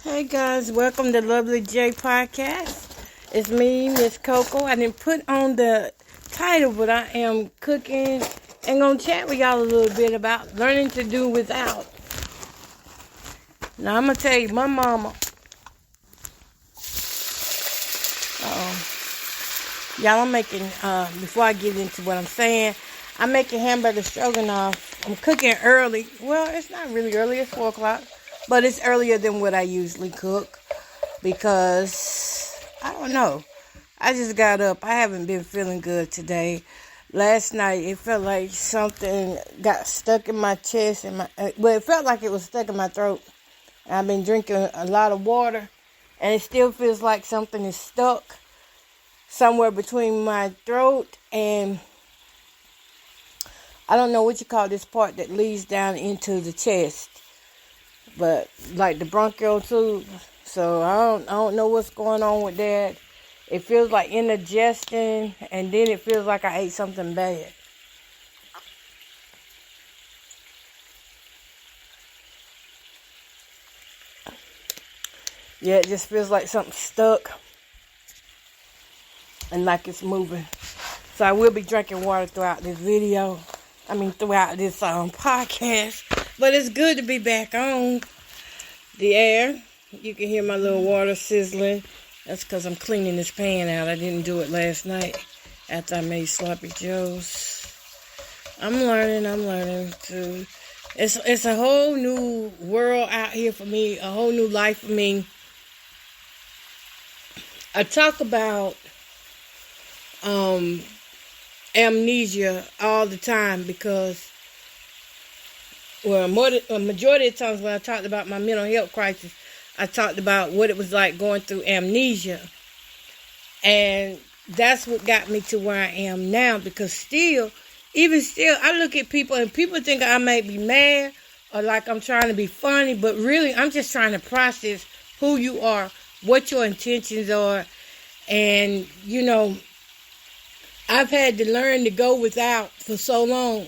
Hey guys, welcome to Lovely J Podcast. It's me, Miss Coco. I didn't put on the title, but I am cooking and gonna chat with y'all a little bit about learning to do without. Now I'm gonna tell you, my mama. Y'all, I'm making. Before I get into what I'm saying, I'm making hamburger stroganoff. I'm cooking early. Well, it's not really early. It's 4 o'clock, but it's earlier than what I usually cook because I don't know. I just got up. I haven't been feeling good today. Last night, it felt like something got stuck in my chest and it felt like it was stuck in my throat. And I've been drinking a lot of water, and it still feels like something is stuck somewhere between my throat and I don't know what you call this part that leads down into the chest, but like the bronchial tube. So I don't know what's going on with that. It feels like indigestion, and then it feels like I ate something bad. Yeah, it just feels like something stuck and like it's moving. So I will be drinking water throughout this video. Throughout this podcast. But it's good to be back on the air. You can hear my little water sizzling. That's because I'm cleaning this pan out. I didn't do it last night after I made sloppy joes. I'm learning to. It's a whole new world out here for me. A whole new life for me. I talk about amnesia all the time because, a majority of the times when I talked about my mental health crisis, I talked about what it was like going through amnesia. And that's what got me to where I am now, because even still, I look at people and people think I may be mad or like I'm trying to be funny, but really I'm just trying to process who you are, what your intentions are. And, I've had to learn to go without for so long.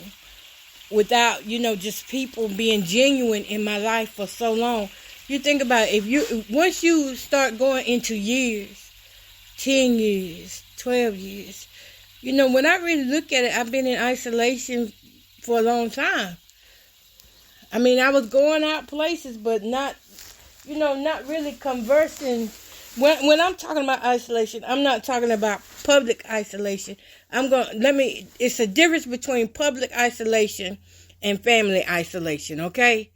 Without, just people being genuine in my life for so long. You think about it, once you start going into years, 10 years, 12 years, when I really look at it, I've been in isolation for a long time. I was going out places, but not really conversing. When I'm talking about isolation, I'm not talking about public isolation. It's a difference between public isolation and family isolation, okay?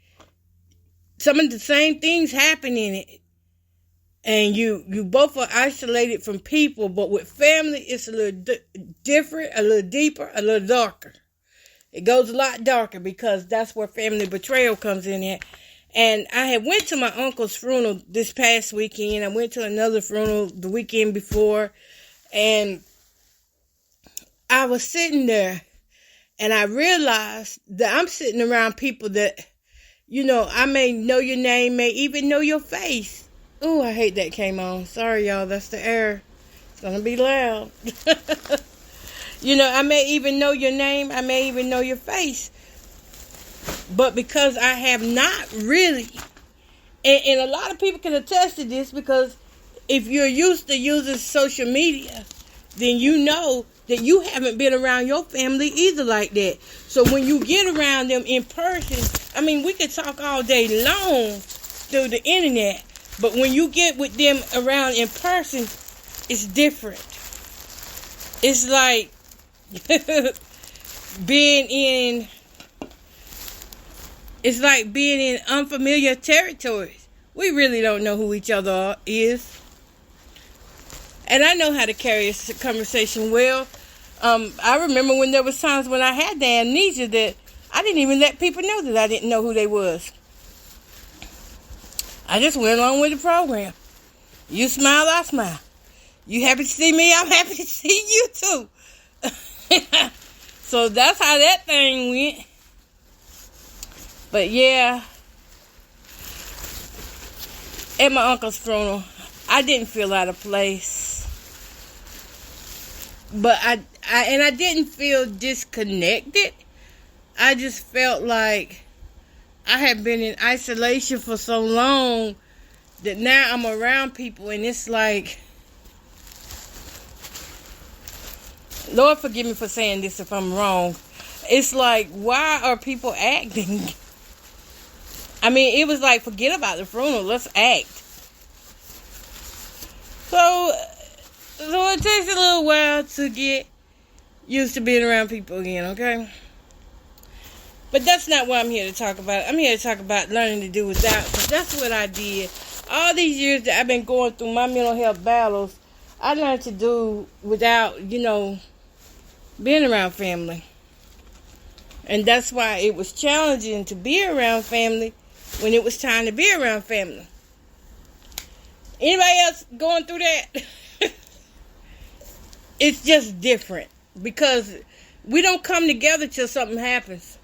Some of the same things happen in it. And you both are isolated from people, but with family, it's a little different, a little deeper, a little darker. It goes a lot darker because that's where family betrayal comes in at. And I had went to my uncle's funeral this past weekend. I went to another funeral the weekend before. And I was sitting there. And I realized that I'm sitting around people that, I may know your name, may even know your face. Ooh, I hate that came on. Sorry, y'all. That's the air. It's going to be loud. I may even know your name. I may even know your face. But because I have not really, and a lot of people can attest to this, because if you're used to using social media, then you know that you haven't been around your family either like that. So when you get around them in person, we could talk all day long through the internet, but when you get with them around in person, it's different. It's like being in unfamiliar territories. We really don't know who each other is. And I know how to carry a conversation well. I remember when there was times when I had the amnesia that I didn't even let people know that I didn't know who they was. I just went along with the program. You smile, I smile. You happy to see me, I'm happy to see you too. So that's how that thing went. But yeah, at my uncle's funeral, I didn't feel out of place. But I didn't feel disconnected. I just felt like I had been in isolation for so long that now I'm around people and it's like, Lord forgive me for saying this if I'm wrong. It's like, why are people acting? I mean, it was like, forget about the funeral, let's act. So it takes a little while to get used to being around people again, okay? But that's not what I'm here to talk about. I'm here to talk about learning to do without, because that's what I did. All these years that I've been going through my mental health battles, I learned to do without, being around family. And that's why it was challenging to be around family when it was time to be around family. Anybody else going through that? It's just different because we don't come together till something happens.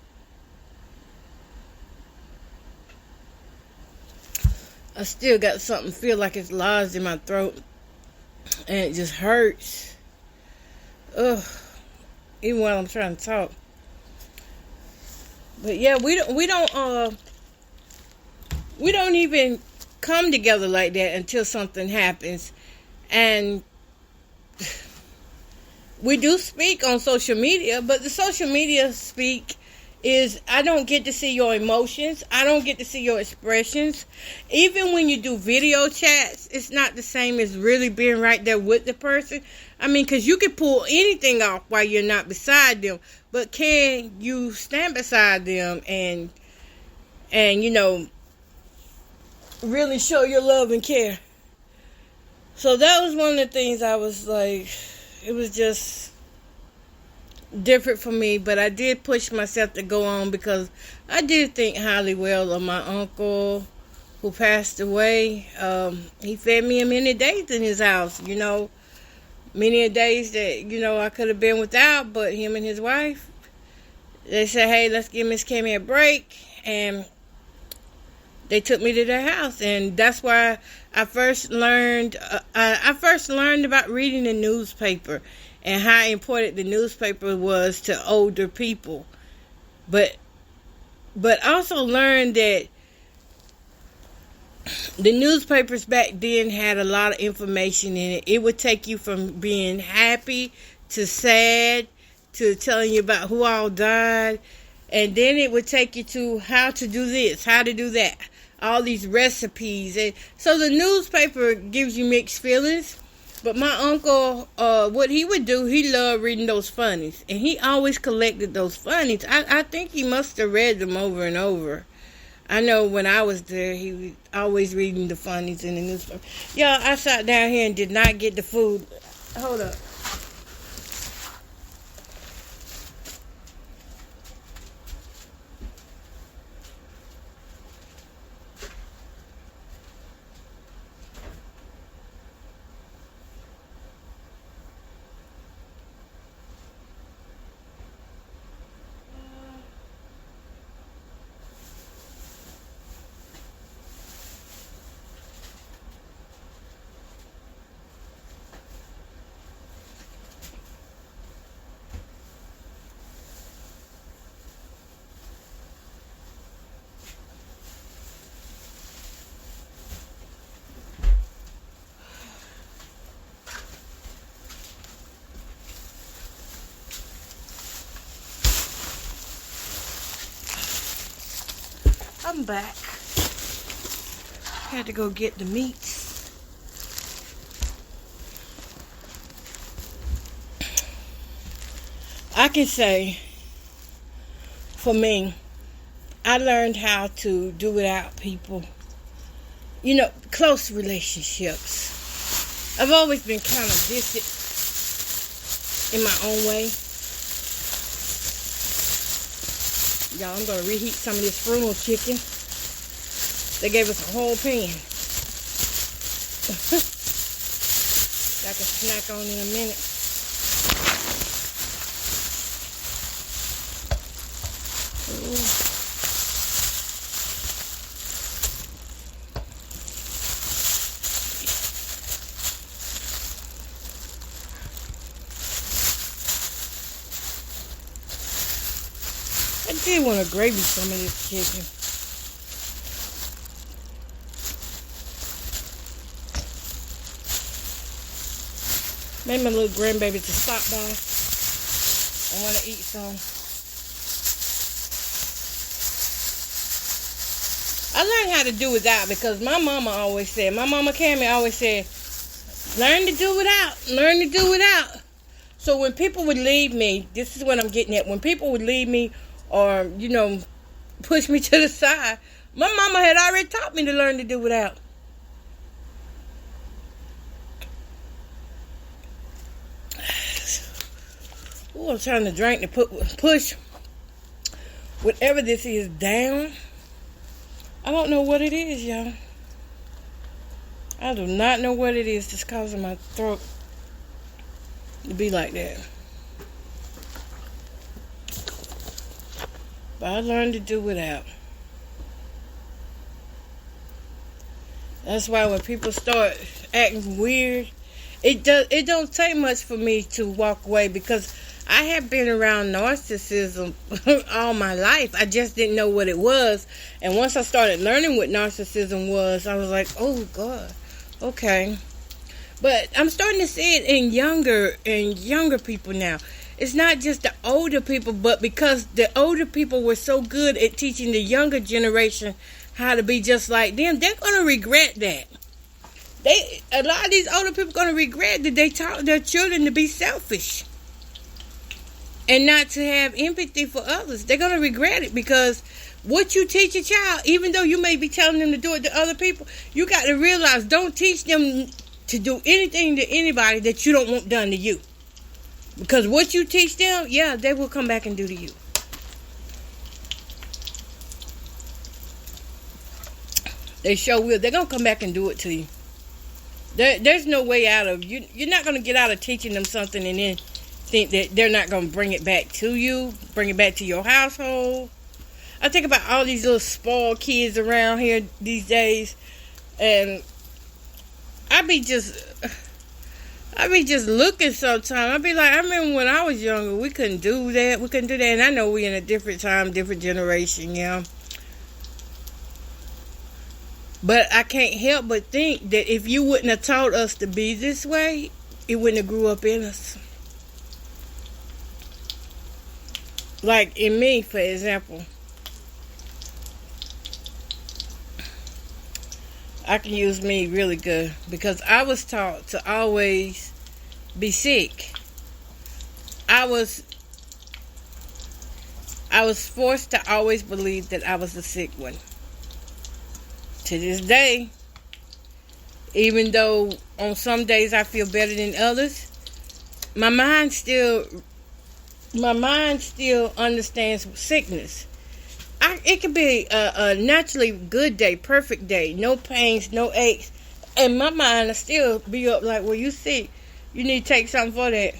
I still got something feel like it's lodged in my throat and it just hurts. Ugh. Even while I'm trying to talk. But yeah, we don't even come together like that until something happens. And we do speak on social media, but the social media speak is I don't get to see your emotions. I don't get to see your expressions. Even when you do video chats, it's not the same as really being right there with the person. I mean, because you can pull anything off while you're not beside them. But can you stand beside them and really show your love and care? So that was one of the things I was like, it was just different for me, but I did push myself to go on because I did think highly well of my uncle who passed away. He fed me many days in his house, many days that, I could have been without, but him and his wife, they said, hey, let's give Miss Cammy a break, and they took me to their house, and that's why I first learned about reading the newspaper and how important the newspaper was to older people. But also learned that the newspapers back then had a lot of information in it. It would take you from being happy to sad to telling you about who all died. And then it would take you to how to do this, how to do that. All these recipes. And so the newspaper gives you mixed feelings. But my uncle, what he would do, he loved reading those funnies. And he always collected those funnies. I think he must have read them over and over. I know when I was there, he was always reading the funnies in the newspaper. Yeah, I sat down here and did not get the food. Hold up. I'm back. Had to go get the meats. I can say, for me, I learned how to do without people. Close relationships. I've always been kind of distant in my own way. Y'all, I'm going to reheat some of this funeral chicken. They gave us a whole pan. I can snack on in a minute. Ooh. I did want to gravy some of this chicken. Maybe my little grandbaby to stop by. I want to eat some. I learned how to do without because my mama Cammy always said, learn to do without. Learn to do without. So when people would leave me, this is what I'm getting at. When people would leave me or, push me to the side, my mama had already taught me to learn to do without. Ooh, I'm trying to drink to push whatever this is down. I don't know what it is, y'all. I do not know what it is that's causing my throat to be like that. But I learned to do without. That's why when people start acting weird, it don't take much for me to walk away because I have been around narcissism all my life. I just didn't know what it was. And once I started learning what narcissism was, I was like, oh God, okay. But I'm starting to see it in younger people now. It's not just the older people, but because the older people were so good at teaching the younger generation how to be just like them, they're going to regret that. A lot of these older people are going to regret that they taught their children to be selfish and not to have empathy for others. They're going to regret it because what you teach a child, even though you may be telling them to do it to other people, you got to realize, don't teach them to do anything to anybody that you don't want done to you. Because what you teach them, yeah, they will come back and do to you. They sure will. They're going to come back and do it to you. There's no way out of you. You're not going to get out of teaching them something and then think that they're not going to bring it back to you, bring it back to your household. I think about all these little spoiled kids around here these days, and I be just looking sometimes. I be like, I remember when I was younger, we couldn't do that. And I know we're in a different time, different generation, yeah. But I can't help but think that if you wouldn't have taught us to be this way, it wouldn't have grew up in us. Like in me, for example. I can use me really good because I was taught to always be sick. I was forced to always believe that I was the sick one. To this day, even though on some days I feel better than others, my mind still understands sickness. It could be a naturally good day, perfect day, no pains, no aches, and my mind will still be up like, well, you sick, you need to take something for that.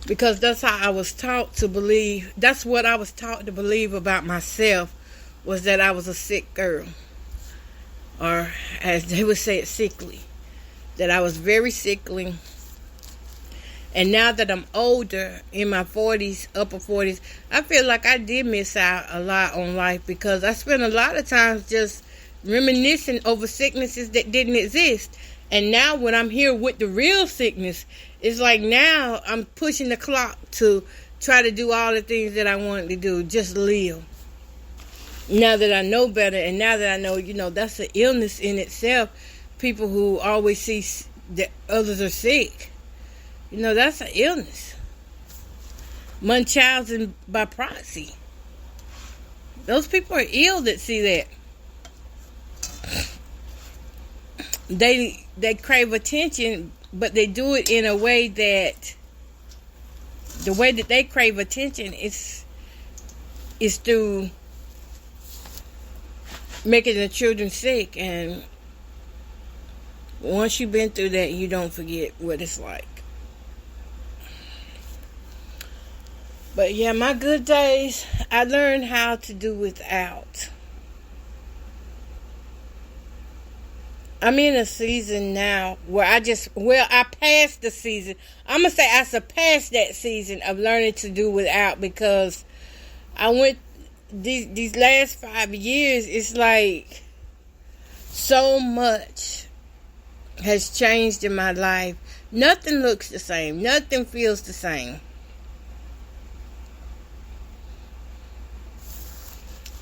Because that's how I was taught to believe. That's what I was taught to believe about myself, was that I was a sick girl. Or as they would say it, sickly. That I was very sickly. And now that I'm older, in my 40s, upper 40s, I feel like I did miss out a lot on life because I spent a lot of times just reminiscing over sicknesses that didn't exist. And now when I'm here with the real sickness, it's like now I'm pushing the clock to try to do all the things that I wanted to do, just live. Now that I know better, and now that I know, that's an illness in itself. People who always see that others are sick, that's an illness. Munchausen by proxy. Those people are ill that see that. They crave attention, but they do it in a way that the way that they crave attention is through making the children sick. And once you've been through that, you don't forget what it's like. But yeah, my good days, I learned how to do without. I'm in a season now where I passed the season. I'm going to say I surpassed that season of learning to do without, because I went these last 5 years, it's like So much has changed in my life. Nothing looks the same. Nothing feels the same.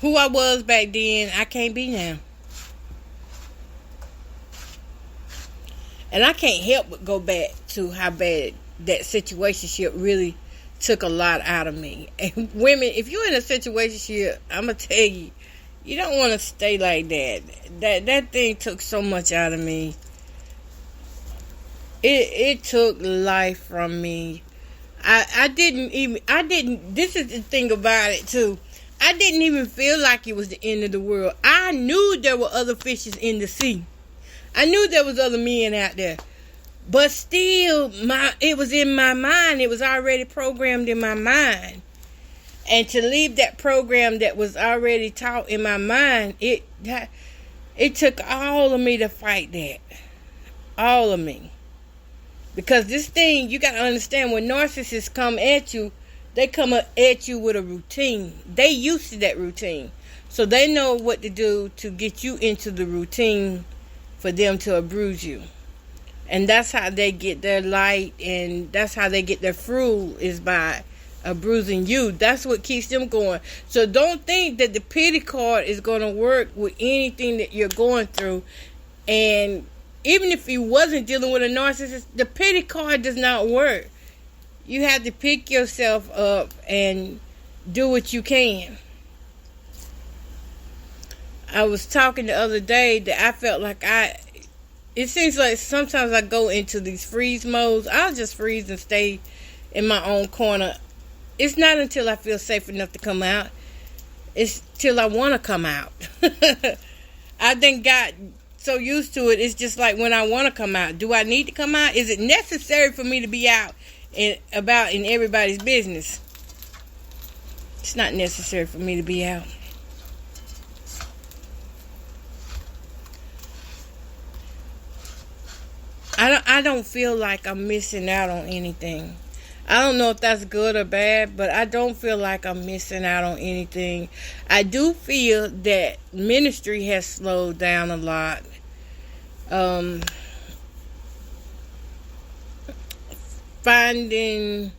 Who I was back then, I can't be now. And I can't help but go back to how bad that situationship really took a lot out of me. And women, if you're in a situationship, I'm going to tell you, you don't want to stay like that. That thing took so much out of me. It took life from me. I didn't, this is the thing about it too. I didn't even feel like it was the end of the world. I knew there were other fishes in the sea. I knew there was other men out there. But still, it was in my mind. It was already programmed in my mind. And to leave that program that was already taught in my mind, it took all of me to fight that. All of me. Because this thing, you got to understand, when narcissists come at you, they come at you with a routine. They used to that routine. So they know what to do to get you into the routine for them to abuse you. And that's how they get their light, and that's how they get their fruit, is by abusing you. That's what keeps them going. So don't think that the pity card is going to work with anything that you're going through. And even if you wasn't dealing with a narcissist, the pity card does not work. You have to pick yourself up and do what you can. I was talking the other day that I felt like it seems like sometimes I go into these freeze modes. I'll just freeze and stay in my own corner. It's not until I feel safe enough to come out. It's till I want to come out. I then got so used to it. It's just like when I want to come out. Do I need to come out? Is it necessary for me to be out and about in everybody's business? It's not necessary for me to be out. I don't feel like I'm missing out on anything. I don't know if that's good or bad, but I don't feel like I'm missing out on anything. I do feel that ministry has slowed down a lot. Finding,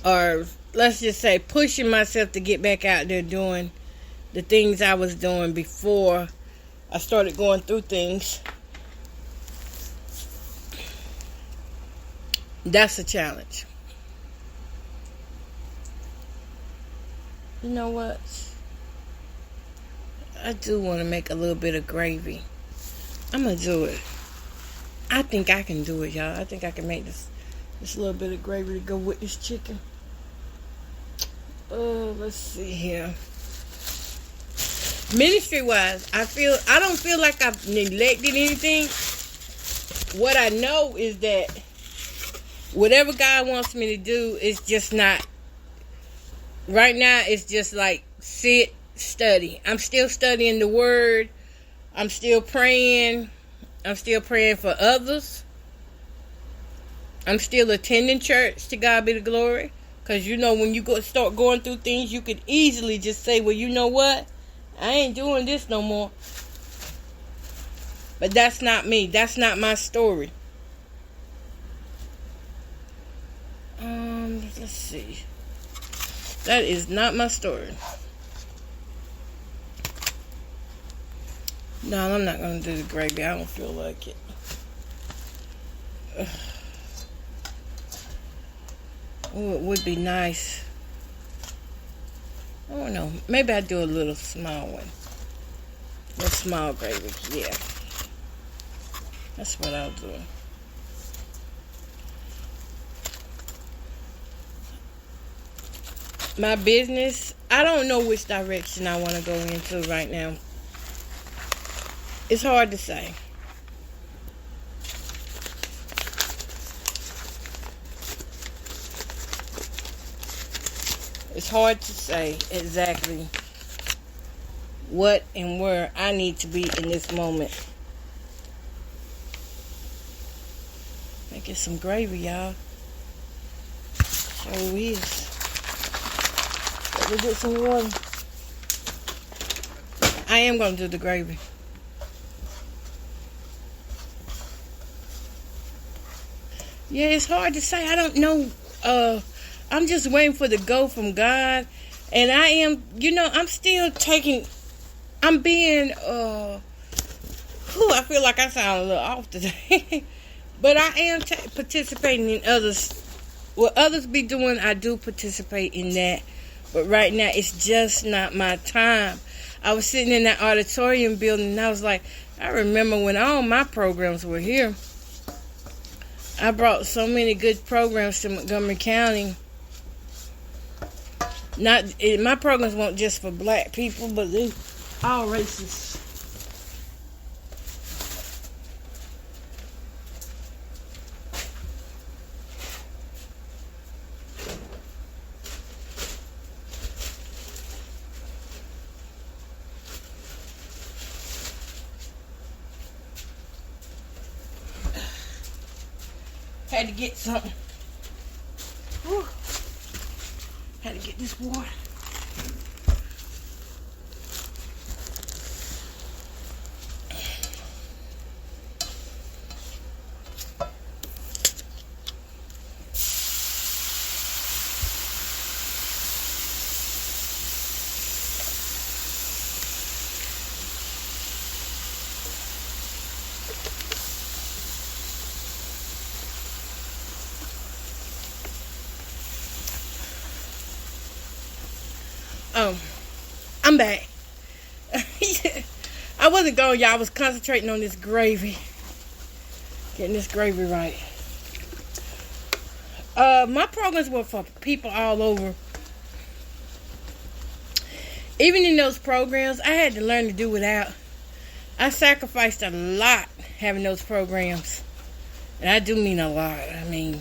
or let's just say pushing myself to get back out there doing the things I was doing before I started going through things. That's a challenge. You know what? I do want to make a little bit of gravy. I'm going to do it. I think I can do it, y'all. I think I can make this little bit of gravy to go with this chicken. Let's see here. Ministry-wise, I don't feel like I've neglected anything. What I know is that whatever God wants me to do is just not, right now it's just like sit, study. I'm still studying the word. I'm still praying. I'm still praying for others. I'm still attending church, to God be the glory. Because you know, when you start going through things, you could easily just say, well, you know what? I ain't doing this no more. But that's not me. That's not my story. Let's see. That is not my story. No, I'm not going to do the gravy. I don't feel like it. Oh, it would be nice. I don't know. Maybe I'd do a little small one. A small gravy. Yeah. That's what I'll do. My business, I don't know which direction I want to go into right now. It's hard to say. It's hard to say exactly what and where I need to be in this moment. Make it some gravy, y'all. Sure is. Let me get some water. I am going to do the gravy. Yeah, it's hard to say. I don't know. I'm just waiting for the go from God. And I am, I'm still taking, I'm being, I feel like I sound a little off today. But I am participating in others. What others be doing, I do participate in that. But right now, it's just not my time. I was sitting in that auditorium building, and I was like, I remember when all my programs were here. I brought so many good programs to Montgomery County. My programs weren't just for black people, but they all races. Had to get something. Whew. Had to get this water. I'm back. I wasn't gone, y'all. I was concentrating on this gravy. Getting this gravy right. My programs were for people all over. Even in those programs, I had to learn to do without. I sacrificed a lot having those programs. And I do mean a lot. I mean,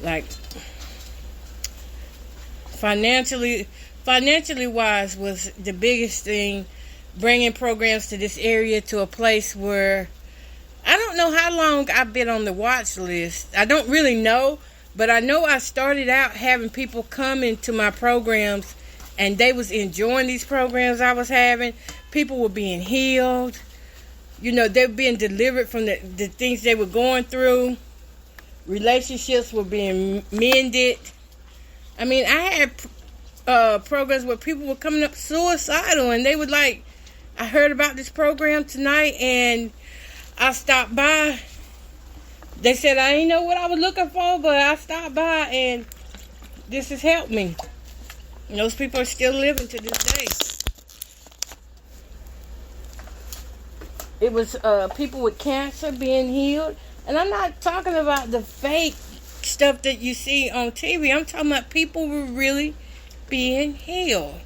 like, financially wise was the biggest thing, bringing programs to this area to a place where I don't know how long I've been on the watch list. I don't really know, but I know I started out having people come into my programs and they was enjoying these programs I was having. People were being healed. They were being delivered from the things they were going through. Relationships were being mended. I mean, I had programs where people were coming up suicidal, and they would like, I heard about this program tonight, and I stopped by. They said I didn't know what I was looking for, but I stopped by, and this has helped me. And those people are still living to this day. It was people with cancer being healed, and I'm not talking about the fake stuff that you see on TV. I'm talking about people were really being healed.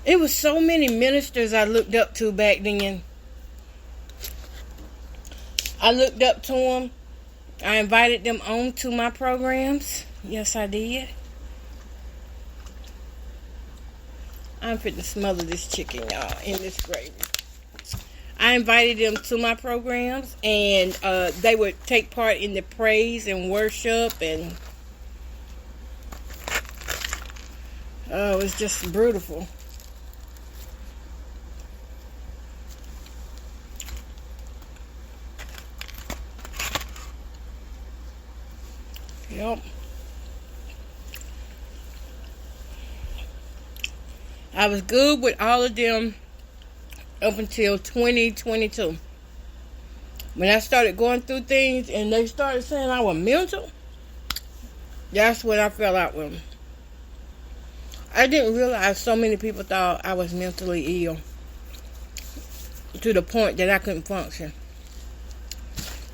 It was so many ministers I looked up to back then. I looked up to them. I invited them on to my programs. Yes, I did. I'm fitting to smother this chicken, y'all, in this gravy. I invited them to my programs, and they would take part in the praise and worship, and it was just beautiful. Yep. I was good with all of them up until 2022. When I started going through things and they started saying I was mental, that's when I fell out with them. I didn't realize so many people thought I was mentally ill to the point that I couldn't function.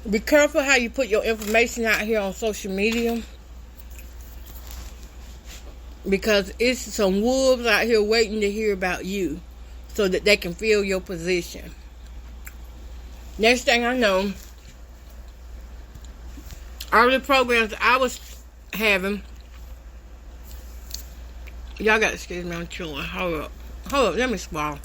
Be careful how you put your information out here on social media, because it's some wolves out here waiting to hear about you so that they can fill your position. Next thing I know, all the programs I was having, y'all got to excuse me, I'm chewing. Hold up, let me swallow.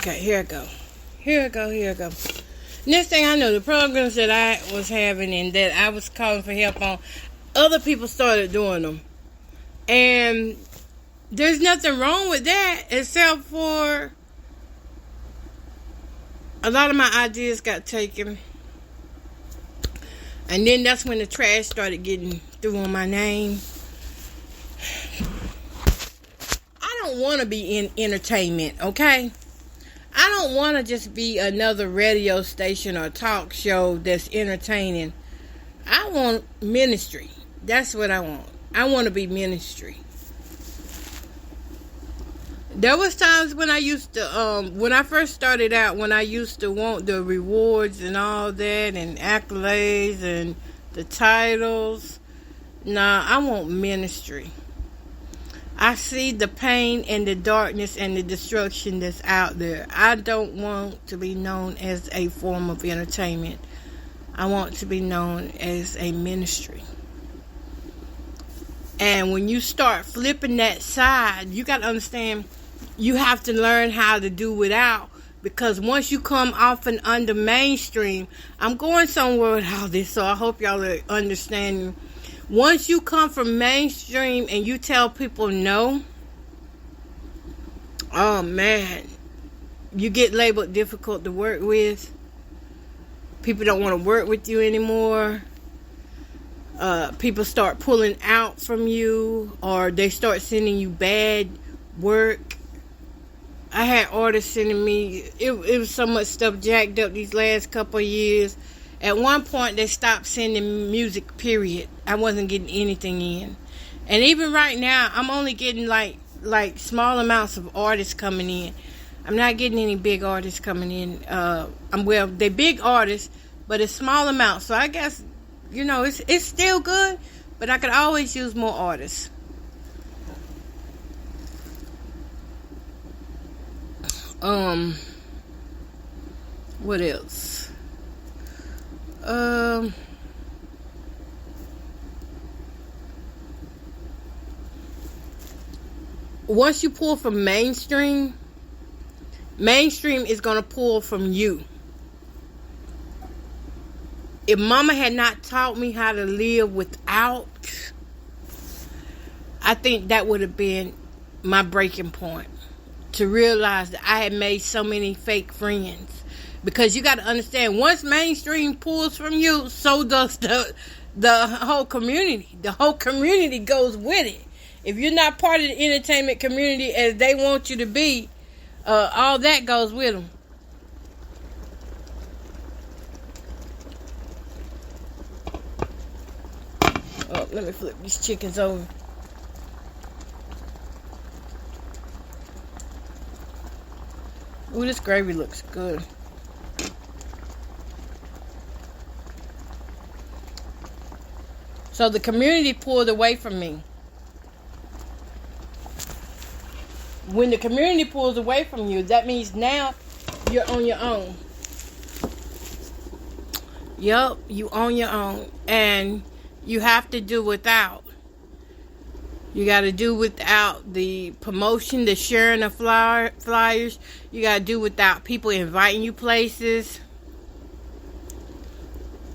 Okay, here I go. Here I go. Next thing I know, the programs that I was having and that I was calling for help on, other people started doing them. And there's nothing wrong with that, except for a lot of my ideas got taken. And then that's when the trash started getting through on my name. I don't want to be in entertainment, okay? I don't want to just be another radio station or talk show that's entertaining. I want ministry. That's what I want. I want to be ministry. There was times when I used to, when I first started out, when I used to want the rewards and all that and accolades and the titles. Nah, I want ministry. I see the pain and the darkness and the destruction that's out there. I don't want to be known as a form of entertainment. I want to be known as a ministry. And when you start flipping that side, you got to understand you have to learn how to do without. Because once you come off and under mainstream, I'm going somewhere with all this, so I hope y'all are understanding. Once you come from mainstream and you tell people no, oh man, you get labeled difficult to work with. People don't want to work with you anymore. People start pulling out from you, or they start sending you bad work. I had artists sending me, it was so much stuff jacked up these last couple of years. At one point, they stopped sending music, period. I wasn't getting anything in. And even right now, I'm only getting like small amounts of artists coming in. I'm not getting any big artists coming in. They're big artists, but it's small amounts. So I guess, it's still good, but I could always use more artists. What else? Once you pull from mainstream is going to pull from you. If mama had not taught me how to live without, I think that would have been my breaking point. To realize that I had made so many fake friends. Because you got to understand, once mainstream pulls from you, so does the whole community. The whole community goes with it. If you're not part of the entertainment community as they want you to be, all that goes with them. Oh, let me flip these chickens over. Ooh, this gravy looks good. So the community pulled away from me. When the community pulls away from you, that means now you're on your own. Yup, you on your own. And you have to do without. You got to do without the promotion, the sharing of flyers. You got to do without people inviting you places.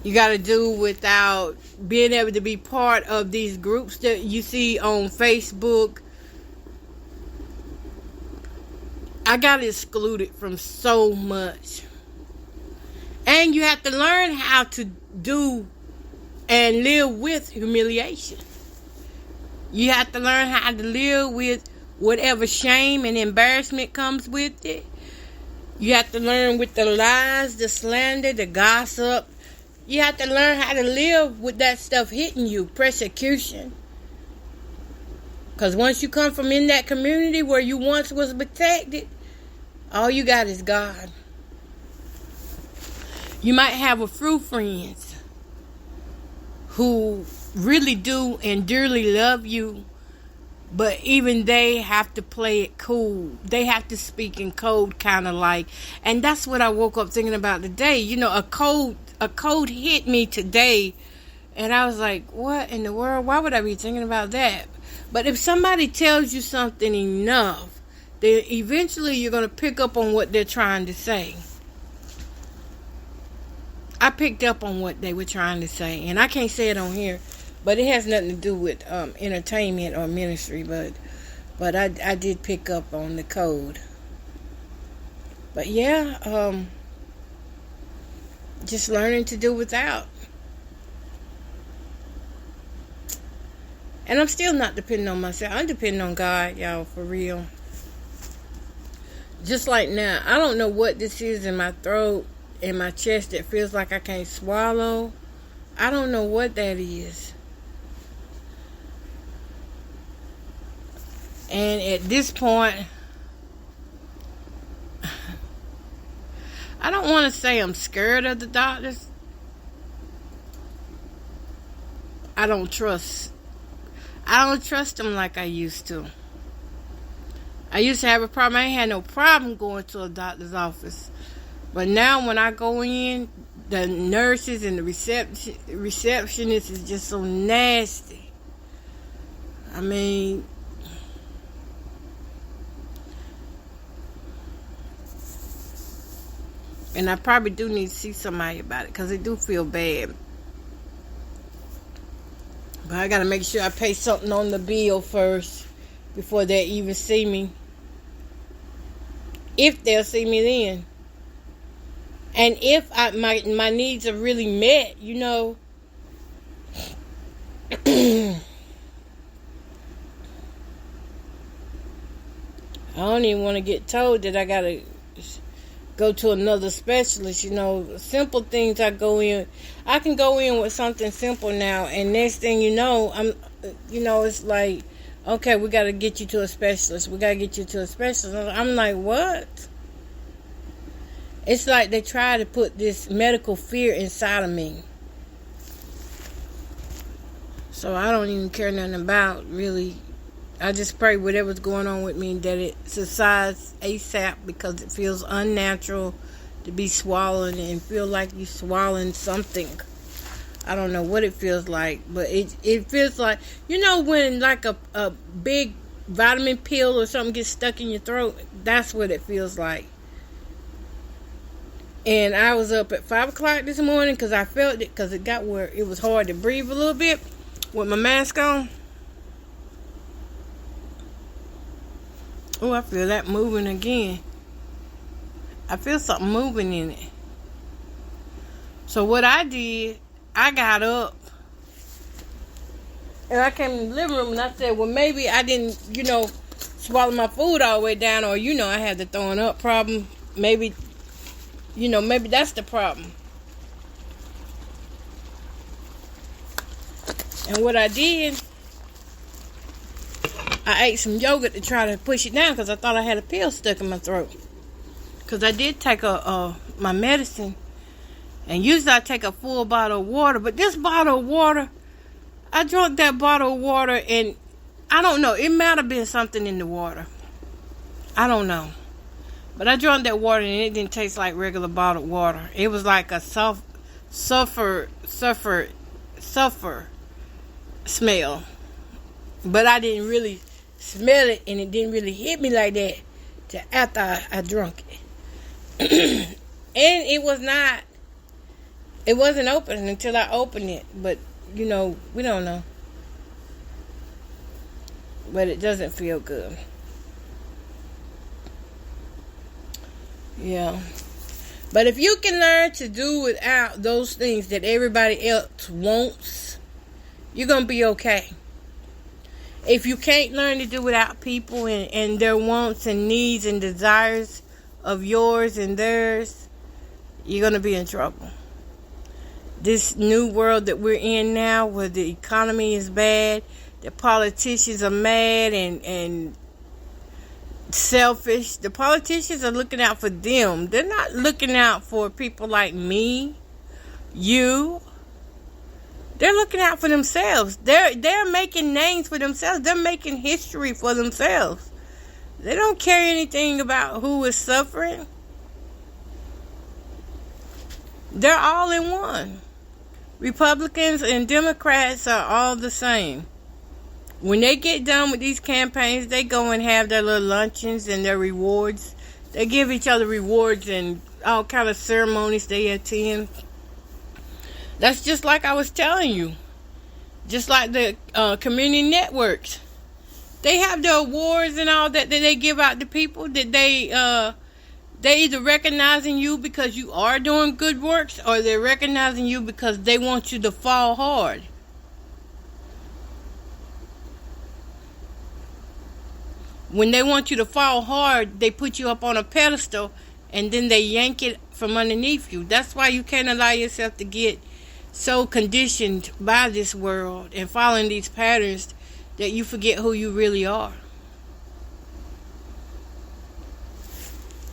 You got to do without being able to be part of these groups that you see on Facebook. I got excluded from so much. And you have to learn how to do and live with humiliation. You have to learn how to live with whatever shame and embarrassment comes with it. You have to learn with the lies, the slander, the gossip. You have to learn how to live with that stuff hitting you, persecution. Because once you come from in that community where you once was protected, all you got is God. You might have a few friends who really do and dearly love you, but even they have to play it cool. They have to speak in code, kind of like. And that's what I woke up thinking about today. A code hit me today, and I was like, what in the world? Why would I be thinking about that? But if somebody tells you something enough, then eventually you're going to pick up on what they're trying to say. I picked up on what they were trying to say, and I can't say it on here, but it has nothing to do with entertainment or ministry, but I did pick up on the code. But yeah, just learning to do without. And I'm still not depending on myself. I'm depending on God, y'all, for real. Just like now, I don't know what this is in my throat, in my chest that feels like I can't swallow. I don't know what that is. And at this point, I don't want to say I'm scared of the doctors. I don't trust them like I used to. I used to have a problem. I ain't had no problem going to a doctor's office. But now when I go in, the nurses and the receptionist is just so nasty. I mean, and I probably do need to see somebody about it because it do feel bad. But I got to make sure I pay something on the bill first before they even see me. If they'll see me then. And if my needs are really met, you know. I don't even want to get told that I got to go to another specialist. You know, simple things I can go in with something simple now, and next thing you know, it's like, okay, we got to get you to a specialist. We got to get you to a specialist. I'm like, what? It's like they try to put this medical fear inside of me. So I don't even care nothing about, really. I just pray whatever's going on with me that it subsides ASAP, because it feels unnatural to be swallowing and feel like you're swallowing something. I don't know what it feels like, but it feels like, you know, when like a big vitamin pill or something gets stuck in your throat, that's what it feels like. And I was up at 5 o'clock this morning because I felt it, because it got where it was hard to breathe a little bit with my mask on. Oh, I feel that moving again. I feel something moving in it. So what I did, I got up and I came in the living room and I said, well, maybe I didn't, swallow my food all the way down, or, I had the throwing up problem. Maybe that's the problem. And what I did, I ate some yogurt to try to push it down because I thought I had a pill stuck in my throat. Because I did take my medicine. And usually I take a full bottle of water. But this bottle of water, I drank that bottle of water and I don't know. It might have been something in the water. I don't know. But I drank that water and it didn't taste like regular bottled water. It was like a sulfur smell. But I didn't really smell it, and it didn't really hit me like that till after I drunk it. And it wasn't open until I opened it. But, we don't know. But it doesn't feel good. Yeah. But if you can learn to do without those things that everybody else wants, you're going to be okay. If you can't learn to do without people and their wants and needs and desires of yours and theirs, you're going to be in trouble. This new world that we're in now, where the economy is bad, the politicians are mad and selfish. The politicians are looking out for them. They're not looking out for people like me, you. They're looking out for themselves. They're making names for themselves. They're making history for themselves. They don't care anything about who is suffering. They're all in one. Republicans and Democrats are all the same. When they get done with these campaigns, they go and have their little luncheons and their rewards. They give each other rewards and all kind of ceremonies they attend. That's just like I was telling you. Just like the community networks. They have the awards and all that they give out to people that they either recognizing you because you are doing good works, or they're recognizing you because they want you to fall hard. When they want you to fall hard, they put you up on a pedestal and then they yank it from underneath you. That's why you can't allow yourself to get so conditioned by this world and following these patterns that you forget who you really are.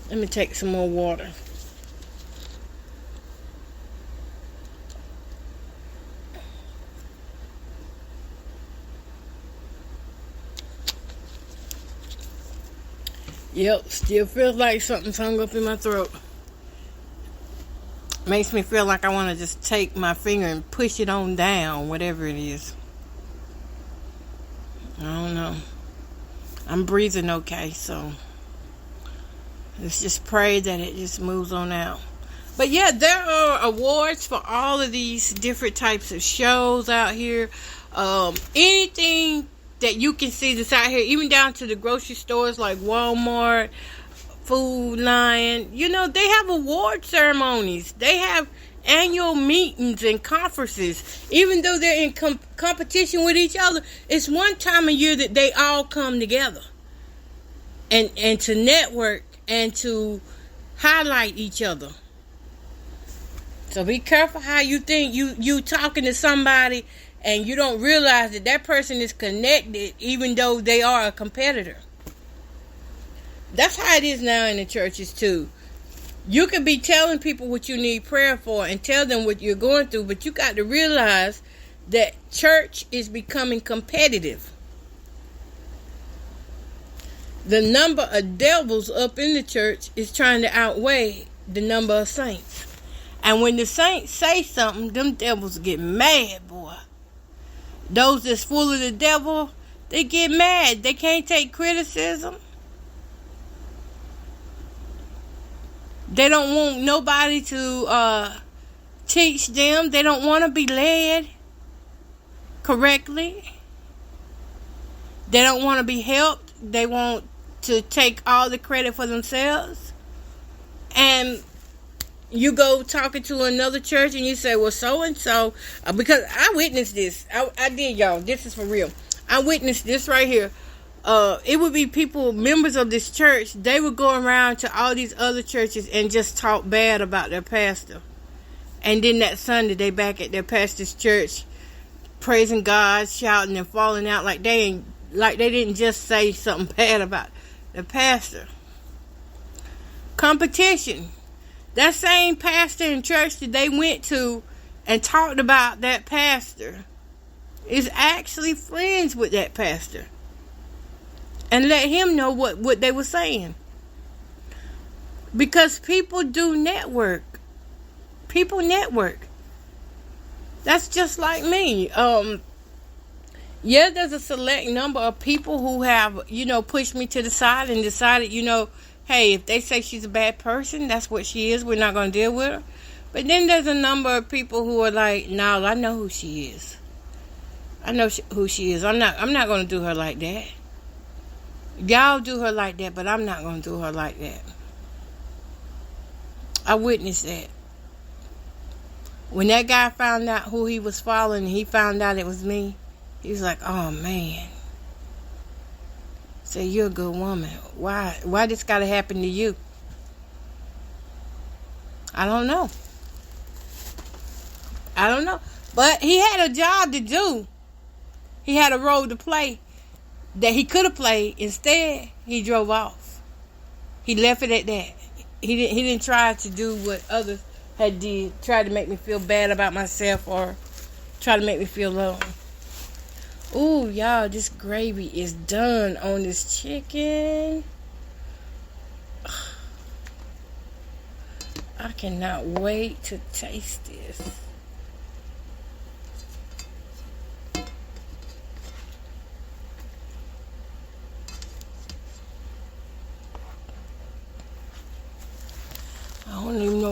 Let me take some more water. Yep, still feels like something's hung up in my throat. Makes me feel like I want to just take my finger and push it on down, whatever it is. I don't know. I'm breathing okay, so let's just pray that it just moves on out. But yeah, there are awards for all of these different types of shows out here. Anything that you can see that's out here, even down to the grocery stores like Walmart, Food Lion. You know, they have award ceremonies. They have annual meetings and conferences. Even though they're in competition with each other, it's one time a year that they all come together and to network and to highlight each other. So be careful how you think you talking to somebody and you don't realize that that person is connected even though they are a competitor. That's how it is now in the churches too. You can be telling people what you need prayer for and tell them what you're going through, but you got to realize that church is becoming competitive. The number of devils up in the church is trying to outweigh the number of saints. And when the saints say something, them devils get mad, boy. Those that's full of the devil, they get mad. They can't take criticism. They don't want nobody to teach them. They don't want to be led correctly. They don't want to be helped. They want to take all the credit for themselves. And you go talking to another church and you say, well, so-and-so, because I witnessed this. I did, y'all. This is for real. I witnessed this right here. It would be people, members of this church, they would go around to all these other churches and just talk bad about their pastor. And then that Sunday, they back at their pastor's church, praising God, shouting and falling out like they didn't just say something bad about the pastor. Competition. That same pastor in church that they went to and talked about that pastor is actually friends with that pastor. And let him know what they were saying. Because people do network. People network. That's just like me. Yeah, there's a select number of people who have, pushed me to the side and decided, hey, if they say she's a bad person, that's what she is. We're not going to deal with her. But then there's a number of people who are like, no, I know who she is. I know who she is. I'm not going to do her like that. Y'all do her like that, but I'm not going to do her like that. I witnessed that. When that guy found out who he was following, he found out it was me. He was like, oh, man. Say, you're a good woman. Why this got to happen to you? I don't know. But he had a job to do. He had a role to play that he could have played. Instead, he drove off. He left it at that. He didn't try to do what others had did. Tried to make me feel bad about myself or try to make me feel low. Ooh, y'all, this gravy is done on this chicken. I cannot wait to taste this.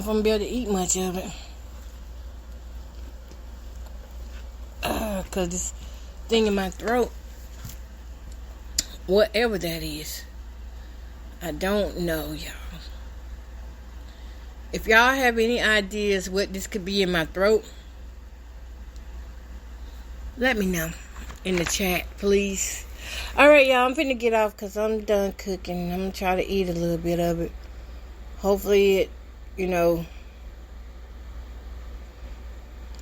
if I'm gonna be able to eat much of it. Cause this thing in my throat, whatever that is, I don't know, y'all. If y'all have any ideas what this could be in my throat, let me know in the chat, please. Alright, y'all, I'm finna get off because I'm done cooking. I'm gonna try to eat a little bit of it. Hopefully it,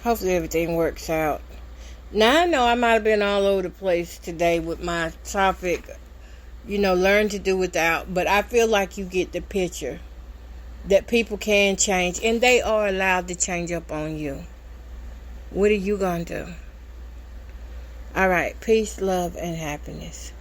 hopefully everything works out. Now I know I might have been all over the place today with my topic, learn to do without, but I feel like you get the picture. That people can change, and they are allowed to change up on you. What are you gonna do? Alright, peace, love, and happiness.